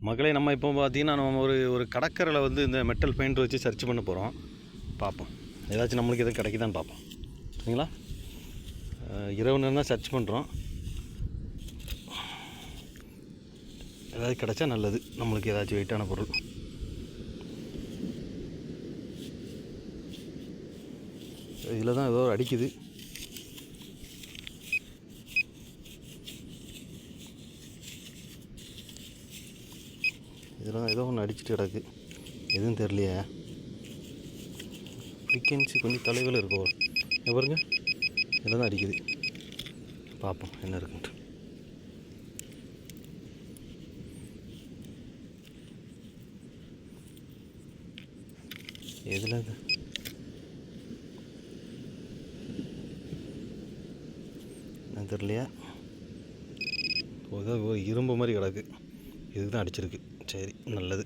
மக்களே, நம்ம இப்போ பார்த்தீங்கன்னா நம்ம ஒரு கடற்கரையில் வந்து இந்த மெட்டல் பெயிண்ட் வச்சு சர்ச் பண்ண போகிறோம். பார்ப்போம் ஏதாச்சும் நம்மளுக்கு எதுவும் கிடைக்குதான்னு பார்ப்போம். சரிங்களா? இரவு நேரம் தான் சர்ச் பண்ணுறோம். ஏதாவது கிடச்சா நல்லது, நம்மளுக்கு ஏதாச்சும் வெயிட்டான பொருள். இதில் தான் ஏதோ அடிக்குது. இதெல்லாம் ஏதோ ஒன்று அடிச்சுட்டு கிடக்கு, எதுவும் தெரியலையே. ஃப்ரீக்வன்சி கொஞ்சம் தொலைவில் இருக்கும் பாருங்க, இதில் தான் அடிக்குது. பார்ப்போம் என்ன இருக்குன்ட்டு. எதில் இது என்ன தெரியலையா. ஏதோ இரும்பு மாதிரி கிடக்கு, இதுக்கு தான் அடிச்சிருக்கு. சரி, நல்லது.